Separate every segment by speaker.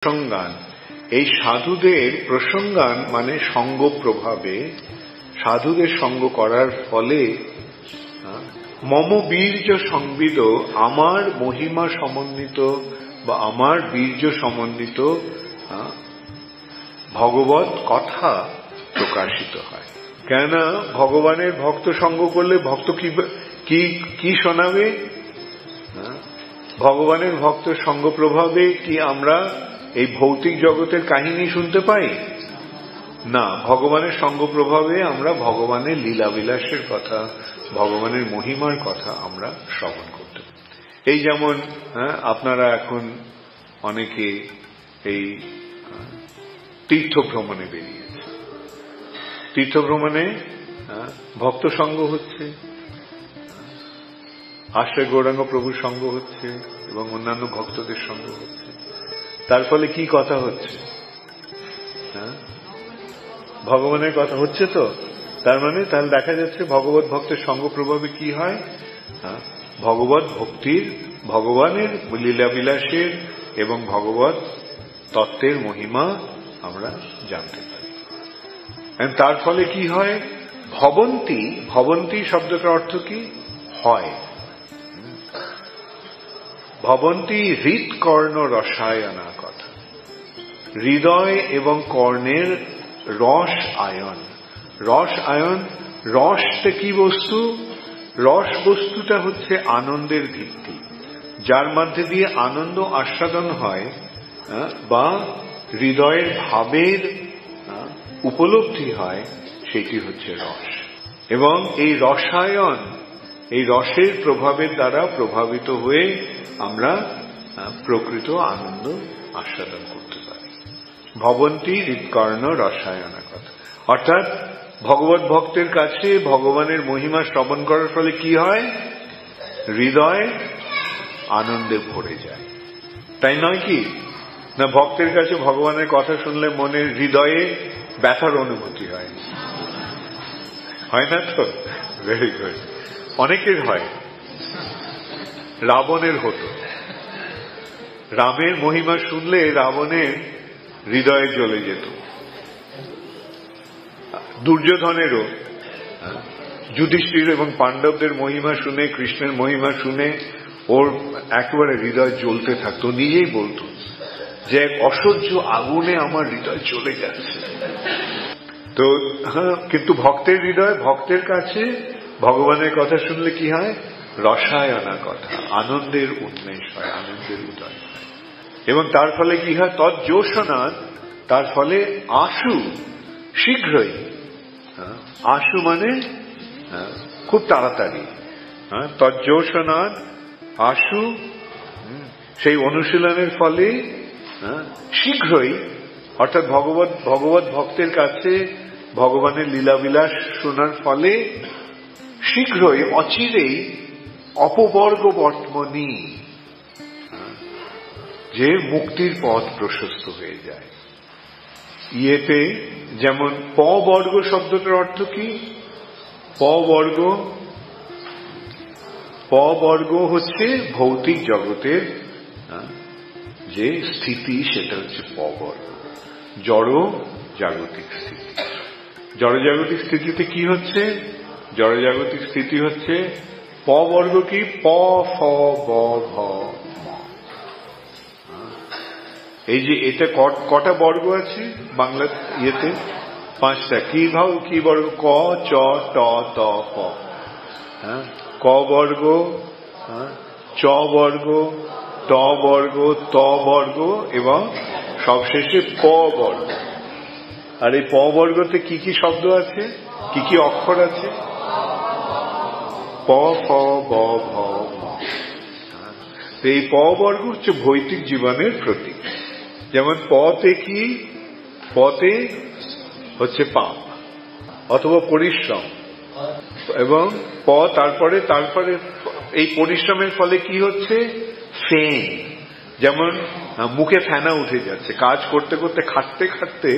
Speaker 1: প্রসঙ্গান, এই সাধুদের প্রসঙ্গান মানে সঙ্গ প্রভাবে, সাধুদের সঙ্গ করার ফলে মম বীর্য সংবিদ, আমার মহিমা সমন্বিত বা আমার বীর্য সমন্বিত ভগবত কথা প্রকাশিত হয়। কেননা ভগবানের ভক্ত সঙ্গ করলে ভক্ত কি শোনাবে? ভগবানের ভক্ত সঙ্গ প্রভাবে কি আমরা এই ভৌতিক জগতের কাহিনী শুনতে পাই? না, ভগবানের সঙ্গ প্রভাবে আমরা ভগবানের লীলাবিলাসের কথা, ভগবানের মহিমার কথা আমরা শ্রবণ করতে পারি। এই যেমন আপনারা এখন অনেকে এই তীর্থ ভ্রমণে বেরিয়েছে, তীর্থ ভ্রমণে ভক্ত সঙ্গ হচ্ছে, আশ্রয় গৌরাঙ্গ প্রভুর সঙ্গ হচ্ছে এবং অন্যান্য ভক্তদের সঙ্গ হচ্ছে। তার ফলে কি কথা হচ্ছে? ভগবানের কথা হচ্ছে। তো তার মানে তাহলে দেখা যাচ্ছে ভগবত ভক্তের সঙ্গ প্রভাবে কি হয়? ভগবত ভক্তির, ভগবানের লীলাবিলাসের এবং ভগবত তত্ত্বের মহিমা আমরা জানতে পারি। তার ফলে কি হয়? ভবন্তি, ভবন্তি শব্দটার অর্থ কি? হয়। ভবন্তি হৃৎকর্ণ রসায়না কথা, হৃদয় এবং কর্ণের রস আয়ন। রস আয়ন, রসটা কি বস্তু? রস বস্তুটা হচ্ছে আনন্দের ভিত্তি, যার মধ্যে দিয়ে আনন্দ আস্বাদন হয় বা হৃদয়ের ভাবের উপলব্ধি হয়, সেটি হচ্ছে রস। এবং এই রসায়ন, এই রসের প্রভাবের দ্বারা প্রভাবিত হয়ে আমরা প্রকৃত আনন্দ আস্বাদন করতে পারি। ভবন্তি হৃৎকর্ণ রসায়না কথা, অর্থাৎ ভগবত ভক্তের কাছে ভগবানের মহিমা শ্রবণ করার ফলে কি হয়? হৃদয় আনন্দে ভরে যায়, তাই নয় কি? না, ভক্তের কাছে ভগবানের কথা শুনলে মনের হৃদয়ে ব্যথার অনুভূতি হয়, হয় না? তো ভেরি গুড, অনেকের হয়। রাবণের হতো, রামের মহিমা শুনলে রাবণের হৃদয়ে জ্বলে যেত। দুর্যোধনেরও, যুধিষ্ঠির এবং পাণ্ডবদের মহিমা শুনে, কৃষ্ণের মহিমা শুনে ওর একেবারে হৃদয় জ্বলতে থাকতো। নিজেই বলতো যে এক অসহ্য আগুনে আমার হৃদয় চলে যাচ্ছে। তো কিন্তু ভক্তের হৃদয়, ভক্তের কাছে ভগবানের কথা শুনলে কি হয়? রসায়না কথা, আনন্দের উন্মেষ হয়, আনন্দের উদয় হয়। এবং তার ফলে কি হয়? তজ্জোষণাৎ, তার ফলে আশু, শীঘ্রই। আশু মানে খুব তাড়াতাড়ি। তজ্জোষণাৎ আশু, সেই অনুশীলনের ফলে শীঘ্রই, অর্থাৎ ভগবত ভক্তের কাছে ভগবানের লীলাবিলাস শোনার ফলে শীঘ্রই, অচিরেই অপবর্গ বর্তমনি, যে মুক্তির পথ প্রশস্ত হয়ে যায়। ইয়েতে যেমন পবর্গ শব্দটার অর্থ কি? পবর্গ, পবর্গ হচ্ছে ভৌতিক জগতের যে স্থিতি, সেটা হচ্ছে পবর্গ, জড় জাগতিক স্থিতি। জড়জাগতিক স্থিতিতে কি হচ্ছে? জড়জাগতিক স্থিতি হচ্ছে পবর্গ কি? প ফ ব ভ ম। এই যে এটা কটা বর্গ আছে বাংলা ইয়েতে? 5টা। কি বর্গ? ক, চ, ট, ত, প। ক বর্গ, চ বর্গ, ট বর্গ, ত বর্গ এবং সবশেষে প বর্গ। আর এই প বর্গতে কি কি শব্দ আছে, কি কি অক্ষর আছে? প ফ ব ভ ম। এই প বর্গ হচ্ছে ভৌতিক জীবনের প্রতীক। যেমন পতে কি? পতে হচ্ছে পাপ অথবা পরিশ্রম, এবং তারপরে এই পরিশ্রমের ফলে কি হচ্ছে? ফেন। যেমন মুখে ফেনা উঠে যাচ্ছে, কাজ করতে করতে, খাটতে খাটতে,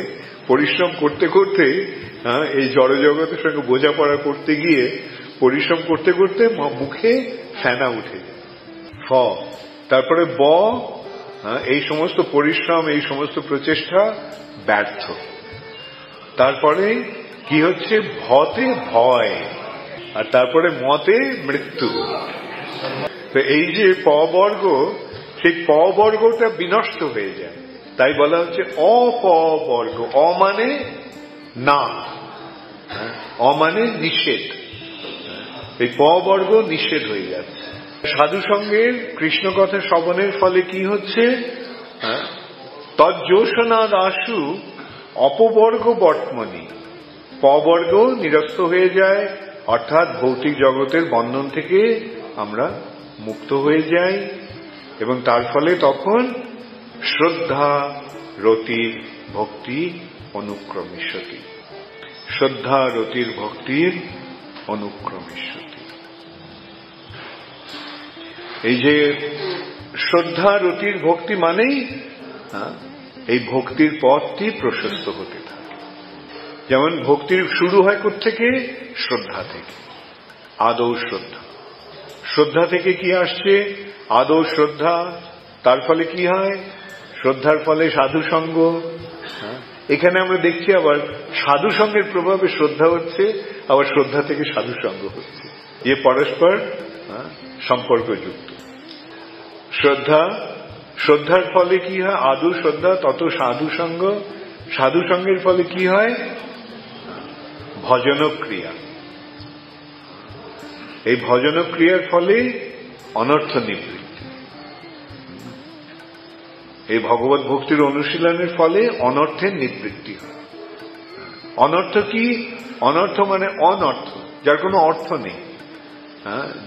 Speaker 1: পরিশ্রম করতে করতে, এই জড়জগতের সঙ্গে বোঝাপড়া করতে গিয়ে পরিশ্রম করতে করতে মুখে ফেনা উঠে যায়। ফ, তারপরে ব, এই সমস্ত পরিশ্রম, এই সমস্ত প্রচেষ্টা ব্যর্থ। তারপরে কি হচ্ছে? ভতে ভয়, আর তারপরে মতে মৃত্যু। তো এই যে পবর্গ, সেই পবর্গটা বিনষ্ট হয়ে যায়, তাই বলা হচ্ছে অপবর্গ। অ মানে না, অ মানে নিষেধ, এই পবর্গ নিষেধ হয়ে যাচ্ছে। সাধু সঙ্গের কৃষ্ণ কথা শ্রবণের ফলে কি হচ্ছে? তজ্জোষণাদ আশু অপবর্গ বর্তমানি, পবর্গ নিরস্ত হয়ে যায়, অর্থাৎ ভৌতিক জগতের বন্ধন থেকে আমরা মুক্ত হয়ে যাই, এবং তার ফলে তখন শ্রদ্ধা রতির ভক্তি অনুক্রমিষ্যতি, শ্রদ্ধা রতির ভক্তির অনুক্রমিষ্যতি। এই যে শ্রদ্ধা রতির ভক্তি মানেই এই ভক্তির পথটি প্রশস্ত হতে থাকে। যেমন ভক্তির শুরু হয় কোত্থেকে? শ্রদ্ধা থেকে। আদৌ শ্রদ্ধা, শ্রদ্ধা থেকে কি আসছে? আদৌ শ্রদ্ধা। তার ফলে কি হয়? শ্রদ্ধার ফলে সাধু সঙ্গ। এখানে আমরা দেখছি আবার সাধু সঙ্গের প্রভাবে শ্রদ্ধা হচ্ছে, আবার শ্রদ্ধা থেকে সাধু সঙ্গ হচ্ছে, যে পরস্পর সম্পর্কযুক্ত। শ্রদ্ধা, শ্রদ্ধার ফলে কি হয়? আদৌ শ্রদ্ধা, তত সাধু সঙ্গ, সাধু সঙ্গের ফলে কি হয়? ভজনক্রিয়া। এই ভজনক্রিয়ার ফলে অনর্থ নিবৃত্তি। এই ভগবত ভক্তির অনুশীলনের ফলে অনর্থের নিবৃত্তি হয়। অনর্থ কি? অনর্থ মানে অনর্থ, যার কোনো অর্থ নেই,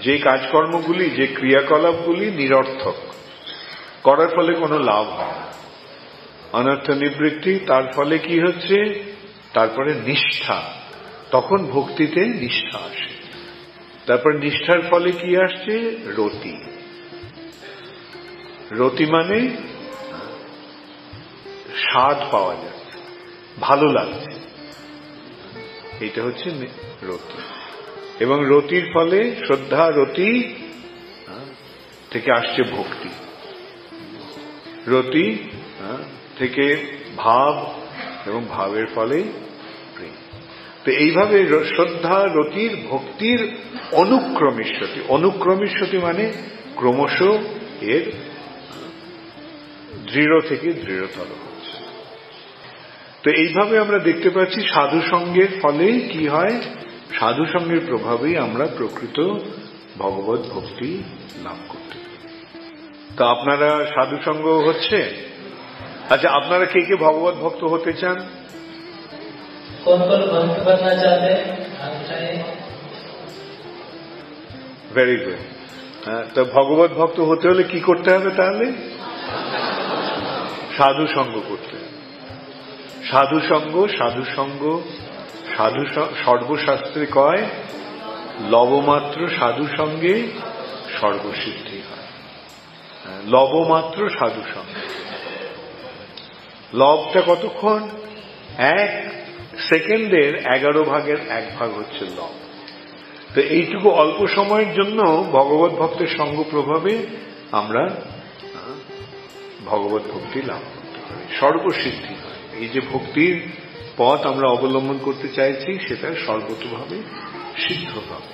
Speaker 1: যে কাজকর্মগুলি, যে ক্রিয়াকলাপগুলি নিরর্থক, করার ফলে কোনো লাভ হয় না, অনর্থ নিবৃত্তি। তার ফলে কি হচ্ছে? তারপরে নিষ্ঠা, তখন ভক্তিতে নিষ্ঠা আসে। তারপর নিষ্ঠার ফলে কি আসছে? রতি। রতি মানে স্বাদ পাওয়া যাচ্ছে, ভালো লাগছে, এটা হচ্ছে রতি। এবং রতির ফলে শ্রদ্ধা রতি থেকে আসছে ভক্তি, রতি থেকে ভাব, এবং ভাবের ফলে প্রেম। তো এইভাবে শ্রদ্ধা রতির ভক্তির অনুক্রমিষ্যতি। অনুক্রমিষ্যতি মানে ক্রমশ এর দৃঢ় থেকে দৃঢ়তর হচ্ছে। তো এইভাবে আমরা দেখতে পাচ্ছি সাধু সঙ্গের ফলে কি হয়? সাধু সঙ্গের প্রভাবেই আমরা প্রকৃত ভগবত ভক্তি লাভ করতে পারি। তো আপনারা সাধু সঙ্গ হচ্ছে? আচ্ছা, আপনারা কে কে ভগবত ভক্ত হতে চান? Very good. তো ভগবত ভক্ত হতে হলে কি করতে হবে তাহলে? সাধু সঙ্গ করতে হবে। সাধু সঙ্গ, সাধু সঙ্গ, সাধু সর্বশাস্ত্রে কয় লবমাত্র সাধু সঙ্গে সর্বসিদ্ধি হয়। লবমাত্র সাধু সঙ্গে। লবটা কতক্ষণ? 1 সেকেন্ডের 11 ভাগের 1 ভাগ হচ্ছে লব। তো এইটুকু অল্প সময়ের জন্য ভগবত ভক্তের সঙ্গ প্রভাবে আমরা ভগবত ভক্তি লাভ করতে পারি, সর্বসিদ্ধি হয়। এই যে ভক্তির পথ আমরা অবলম্বন করতে চাইছি, সেটা সর্বতোভাবে সিদ্ধ হবে।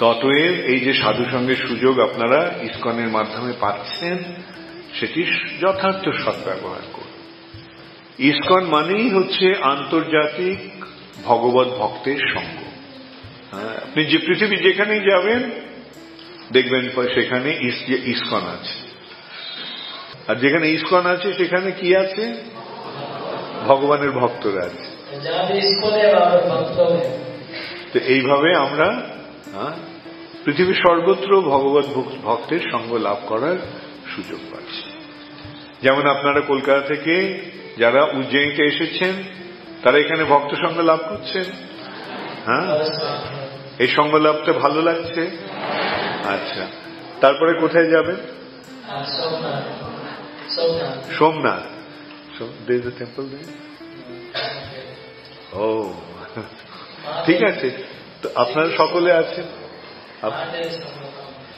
Speaker 1: ততএব এই যে সাধু সঙ্গের সুযোগ আপনারা ইসকনের মাধ্যমে পাচ্ছেন, সেটি যথার্থ সদ্ব্যবহার করুন। ইসকন মানেই হচ্ছে আন্তর্জাতিক ভগবত ভক্তের সঙ্গ। আপনি যে পৃথিবী যেখানেই যাবেন দেখবেন সেখানে ইসকন আছে, আর যেখানে ইসকন আছে সেখানে কি আছে? ভগবানের ভক্তরা আছে। তো এইভাবে আমরা পৃথিবীর সর্বত্র ভগবত ভক্তের সঙ্গ লাভ করার সুযোগ পাচ্ছি। যেমন আপনারা কলকাতা থেকে যারা উজ্জয়িনীতে এসেছেন, তারা এখানে ভক্ত সঙ্গ লাভ করছেন। এই সঙ্গ লাভটা ভালো লাগছে? আচ্ছা, তারপরে কোথায় যাবেন? Somnath. There is a temple there? ও ঠিক আছে। তো আপনারা সকলে আছেন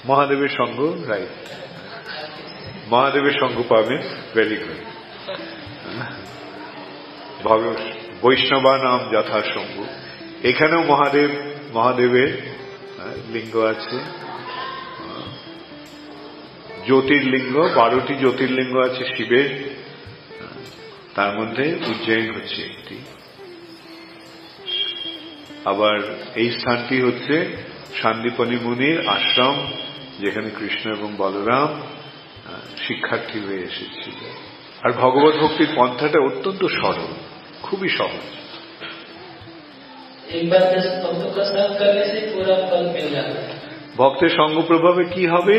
Speaker 1: মহাদেবের সঙ্গ, রাইট? মহাদেবের সঙ্গ পাবেন, ভেরি গুড। বৈষ্ণবা নাম যথাসঙ্গ, এখানেও মহাদেবের লিঙ্গ আছে, জ্যোতির্লিঙ্গ 12টি জ্যোতির্লিঙ্গ আছে শিবের, তার মধ্যে উজ্জয়িন হচ্ছে একটি। আবার এই স্থানটি হচ্ছে সান্দীপনী মুনির আশ্রম, যেখানে কৃষ্ণ এবং বলরাম শিক্ষার্থী হয়ে এসেছিল। আর ভগবত ভক্তির পন্থাটা অত্যন্ত সরল, খুবই সহজ। ভক্তের সঙ্গ প্রভাবে কি হবে,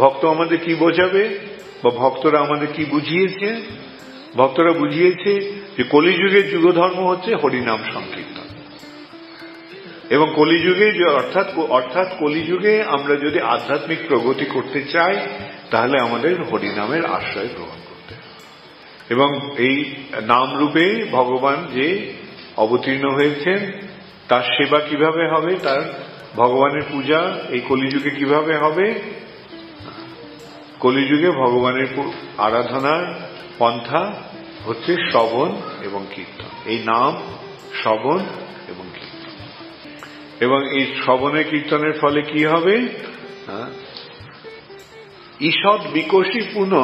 Speaker 1: ভক্ত আমাদের কি বোঝাবে, বা ভক্তরা আমাদের কি বুঝিয়েছে? ভক্তরা বুঝিয়েছে যে কলিযুগের যুগধর্ম হচ্ছে হরিনাম সংকীর্তন, এবং কলিযুগে অর্থাৎ কলিযুগে আমরা যদি আধ্যাত্মিক প্রগতি করতে চাই তাহলে আমাদের হরিনামের আশ্রয় গ্রহণ করতে হবে। এবং এই নাম রূপে ভগবান যে অবতীর্ণ হয়েছেন তার সেবা কিভাবে হবে, তার ভগবানের পূজা এই কলিযুগে কিভাবে হবে? কলিযুগে ভগবানের আরাধনার পন্থা হচ্ছে শ্রবণ এবং কীর্তন। এই নাম, শ্রবণ এবং কীর্তন, এবং এই শ্রবণের কীর্তনের ফলে কি হবে? ঈষৎ বিকশী পুনঃ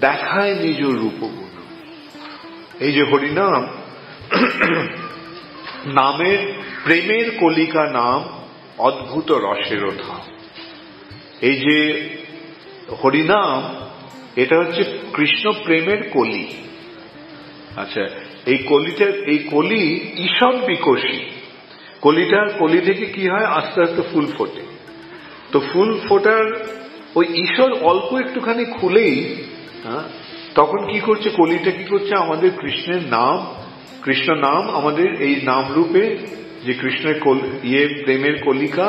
Speaker 1: দেখায় নিজ রূপগুণ। এই যে হরিনাম, নামের প্রেমের কলিকা নাম, অদ্ভুত রসের ধাম। এই যে হরিনাম, এটা হচ্ছে কৃষ্ণ প্রেমের কলি। আচ্ছা, এই কলি ঈষৎ বিকশী। কলি থেকে কি হয়? আস্তে আস্তে ফুল ফোটে। তো ফুল ফোটার ওই ঈশ্বর অল্প একটুখানি খুলেই তখন কি করছে? কলিটা কি করছে? আমাদের কৃষ্ণের নাম, কৃষ্ণ নাম, আমাদের এই নাম রূপে যে কৃষ্ণের প্রেমের কলিকা,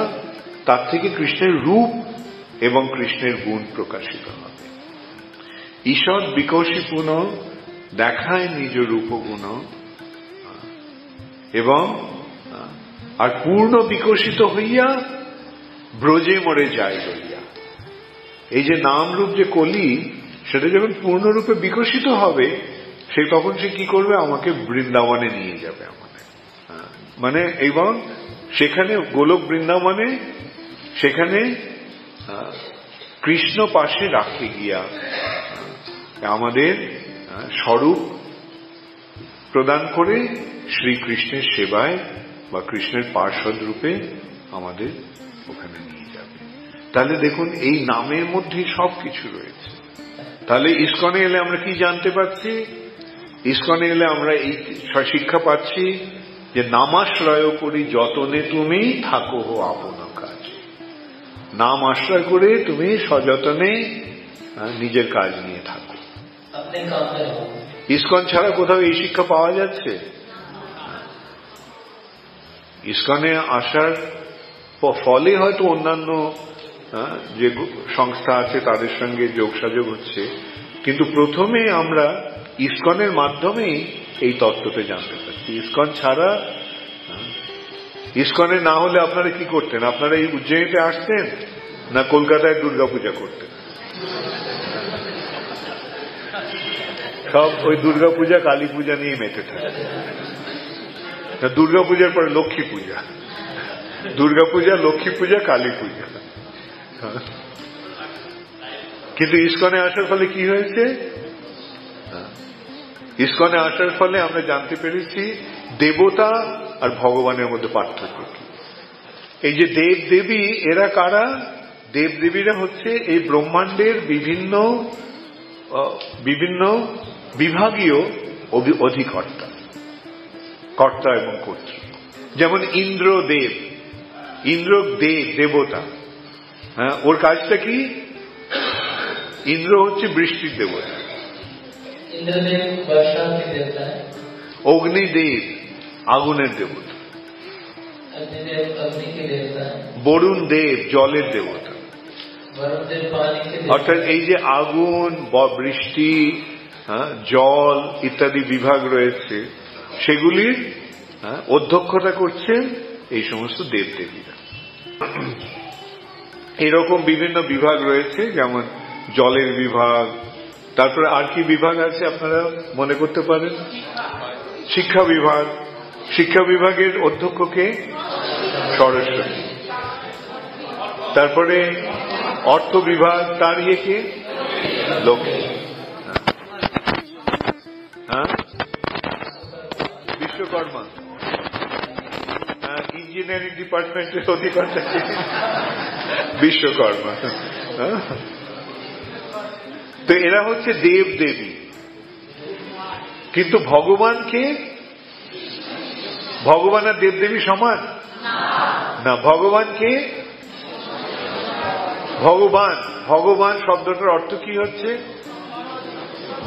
Speaker 1: তার থেকে কৃষ্ণের রূপ এবং কৃষ্ণের গুণ প্রকাশিত হবে। ঈষৎ বিকশী পুনঃ দেখায় নিজ রূপগুণ, এবং আর পূর্ণ বিকশিত হইয়া ব্রজে মরে যায় লইয়া। এই যে নাম রূপ যে কলি, সেটা যখন পূর্ণরূপে বিকশিত হবে, তখন সে কি করবে? আমাকে বৃন্দাবনে নিয়ে যাবে আমাদের, মানে, এবং সেখানে গোলক বৃন্দাবনে সেখানে কৃষ্ণ পাশে রাখতে গিয়া আমাদের স্বরূপ প্রদান করে শ্রীকৃষ্ণের সেবায় বা কৃষ্ণের পার্ষদ রূপে আমাদের ওখানে নিয়ে যাবে। তাহলে দেখুন, এই নামের মধ্যে সবকিছু রয়েছে। তাহলে ইস্কনে এলে আমরা কি জানতে পারছি? ইস্কনে এলে আমরা এই শিক্ষা পাচ্ছি যে নামাশ্রয় করি যতনে তুমি থাকো হো আপন কাজ। নাম আশ্রয় করে তুমি সযতনে নিজের কাজ নিয়ে থাকো। ইস্কন ছাড়া কোথাও এই শিক্ষা পাওয়া যাচ্ছে? ইস্কনে আসার ফলে হয়তো অন্যান্য যে সংস্থা আছে তাদের সঙ্গে যোগসাযোগ হচ্ছে, কিন্তু প্রথমে আমরা ইস্কনের মাধ্যমেই এই তত্ত্বটা জানতে পারছি। ইস্কন ছাড়া, ইস্কনে না হলে আপনারা কি করতেন? আপনারা এই উজ্জয়িনীতে আসতেন না কলকাতায় দুর্গাপূজা করতেন? সব ওই দুর্গাপূজা কালী পূজা নিয়ে মেতে থাকে। দুর্গাপূজার পরে লক্ষ্মী পূজা, দুর্গাপূজা, লক্ষ্মী পূজা, কালী পূজা। কিন্তু ইস্কনে আসার ফলে কি হয়েছে? ইস্কনে আসার ফলে আমরা জানতে পেরেছি দেবতা আর ভগবানের মধ্যে পার্থক্য কি। এই যে দেব দেবী, এরা কারা? দেব দেবীরা হচ্ছে এই ব্রহ্মাণ্ডের বিভিন্ন বিভিন্ন বিভাগীয় অধিকর্তা, কর্তা এবং কর্ত্রী। যেমন ইন্দ্রদেব, ইন্দ্র দেবতা, ওর কাজটা কি? ইন্দ্র হচ্ছে বৃষ্টির দেবতা, অগ্নিদেব আগুনের দেবতা, বরুণ দেব জলের দেবতা। অর্থাৎ এই যে আগুন, বৃষ্টি, জল ইত্যাদি বিভাগ রয়েছে, সেগুলির অধ্যক্ষতা করছেন এই সমস্ত দেবদেবীরা। এরকম বিভিন্ন বিভাগ রয়েছে, যেমন জলের বিভাগ, তারপরে আর কি বিভাগ আছে আপনারা মনে করতে পারেন? শিক্ষা বিভাগ। শিক্ষা বিভাগের অধ্যক্ষকে সরস্বতী। তারপরে অর্থ বিভাগ, তার কে? লক্ষ্মী। হ্যাঁ, বিশ্বকর্মা। ইঞ্জিনিয়ারিং ডিপার্টমেন্টের অধিকর্তা বিশ্বকর্মা। তো এরা হচ্ছে দেব দেবী। কিন্তু ভগবানকে, ভগবান আর দেবদেবী সমান না। ভগবানকে ভগবান, ভগবান শব্দটার অর্থ কি হচ্ছে?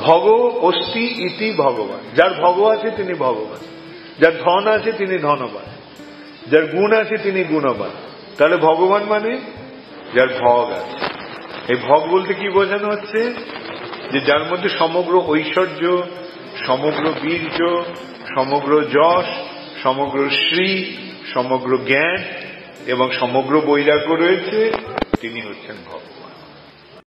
Speaker 1: ভগ অস্তি ইতি ভগবান। যার ভগ আছে তিনি ভগবান, যার ধন আছে তিনি ধনবান, যার গুণ আছে তিনি গুণবান। তাহলে ভগবান মানে যার ভগ আছে। এই ভগ বলতে কি বোঝানো হচ্ছে? যে যার মধ্যে সমগ্র ঐশ্বর্য, সমগ্র বীর্য, সমগ্র যশ, সমগ্র শ্রী, সমগ্র জ্ঞান এবং সমগ্র বৈরাগ্য রয়েছে, তিনি হচ্ছেন ভগ।